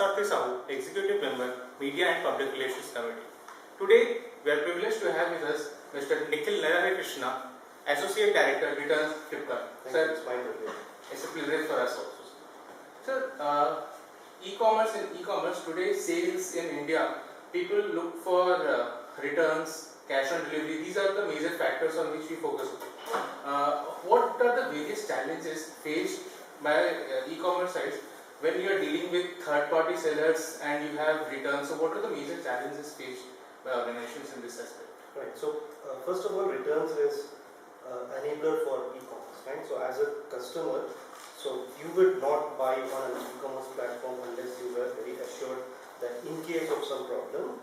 Parasarthi Sahu, Executive Member, Media and Public Relations Committee. Today, we are privileged to have with us Mr. Nikhil Naraharikrishna, Associate Director, Returns, Flipkart. Sir, it's my privilege. It's a privilege for us also. Sir, e-commerce today, sales in India, people look for returns, cash on delivery. These are the major factors on which we focus. What are the various challenges faced by e-commerce sites when you are dealing with third-party sellers and you have returns? So what are the major challenges faced by organizations in this aspect? Right. So first of all, returns is enabler for e-commerce. Right. So as a customer, so you would not buy on an e-commerce platform unless you were very assured that in case of some problem,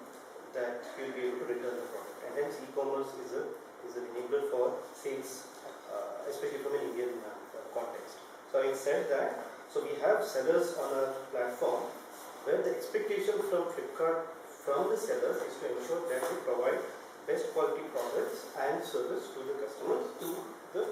that you will be able to return the product. And hence, e-commerce is an enabler for sales, especially from an Indian context. So having said that, so we have sellers on a platform where the expectation from Flipkart from the sellers is to ensure that they provide best quality products and service to the customers to the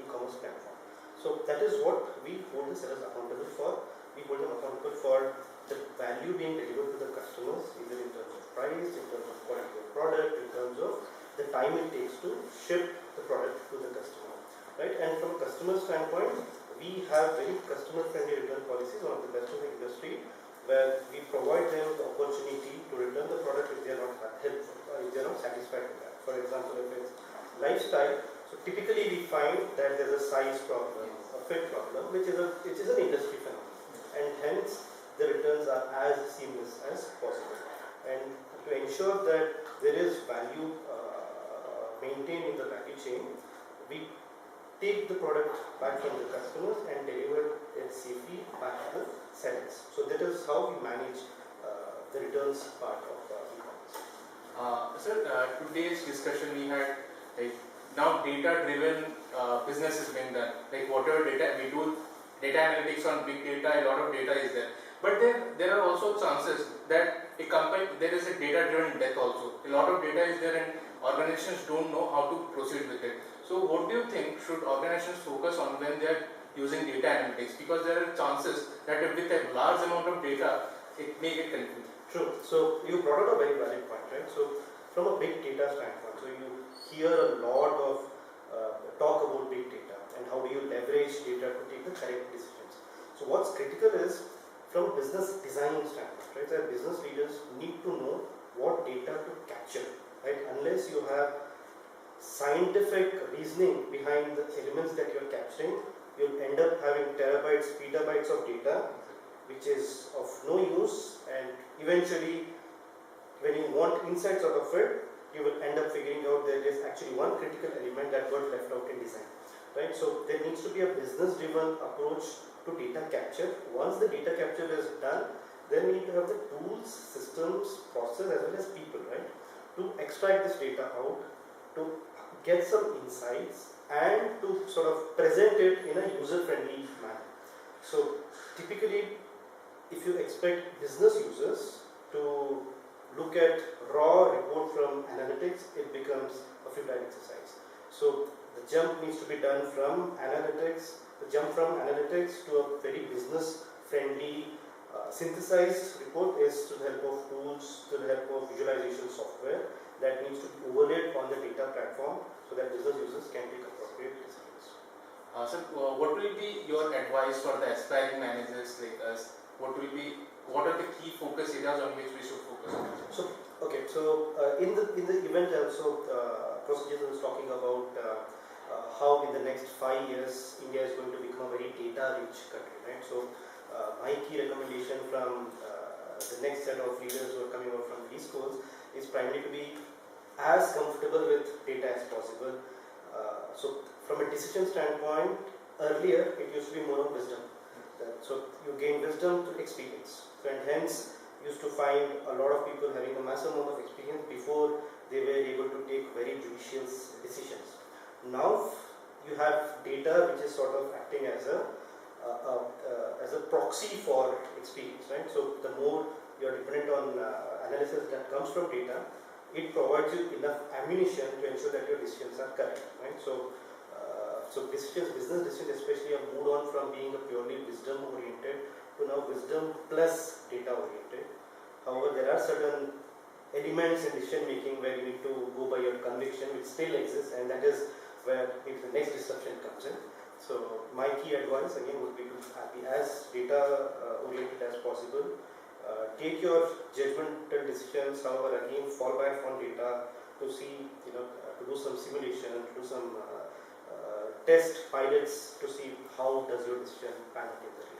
e-commerce platform. So that is what we hold the sellers accountable for. We hold them accountable for the value being delivered to the customers, either in terms of price, in terms of quality of product, in terms of the time it takes to ship the product to the customer. Right? And from a customer standpoint, we have very customer-friendly return policies, one of the best in the industry, where we provide them the opportunity to return the product if they are not helpful, if they are not satisfied with that. For example, if it's lifestyle, so typically we find that there is a size problem, a fit problem, which is an industry phenomenon, and hence the returns are as seamless as possible. And to ensure that there is value maintained in the value chain, we take the product back from the customers and deliver it safely back to the sellers. So that is how we manage the returns part of e-commerce. Sir, today's discussion we had, like, now data-driven business is being done. Like whatever data we do, data analytics on big data, a lot of data is there. But there are also chances that a company, there is a data-driven death also. A lot of data is there and organizations don't know how to proceed with it. So what do you think should organizations focus on when they are using data analytics? Because there are chances that with a large amount of data, it may get confused. True. So you brought out a very valid point, right? So from a big data standpoint, so you hear a lot of talk about big data and how do you leverage data to take the correct decisions. So what's critical is from a business design standpoint, right? So business leaders need to know what data to capture, right? Unless you have scientific reasoning behind the elements that you're capturing, you'll end up having terabytes, petabytes of data, which is of no use, and eventually when you want insights out of it, you will end up figuring out that there is actually one critical element that got left out in design, right? So there needs to be a business-driven approach to data capture. Once the data capture is done, then we need to have the tools, systems, process, as well as people, right, to extract this data out, to get some insights and to sort of present it in a user-friendly manner. So typically, if you expect business users to look at raw report from analytics, it becomes a futile exercise. So the jump needs to be done from analytics, to a very business-friendly synthesized report is to the help of tools, to the help of visualization software that needs to be overlaid on the data platform so that business users can take appropriate decisions. So what will be your advice for the aspiring managers like us? What are the key focus areas on which we should focus on? So in the event also, Procedures was talking about how in the next 5 years India is going to become a very data-rich country, right? So my key recommendation from the next set of leaders who are coming out from these schools is primarily to be as comfortable with data as possible. So from a decision standpoint, earlier it used to be more of wisdom. So you gain wisdom through experience. So and hence used to find a lot of people having a massive amount of experience before they were able to take very judicious decisions. Now you have data which is sort of acting as a proxy for experience, right? So the more you are dependent on analysis that comes from data, it provides you enough ammunition to ensure that your decisions are correct, right? So so business decisions especially have moved on from being a purely wisdom oriented to now wisdom plus data oriented. However, there are certain elements in decision making where you need to go by your conviction, which still exists, and that is where maybe the next disruption comes in. So my key advice again would be to be as data oriented as possible. Take your judgmental decisions, however, again fall back on data to see, to do some simulation, to do some test pilots to see how does your decision pan out in the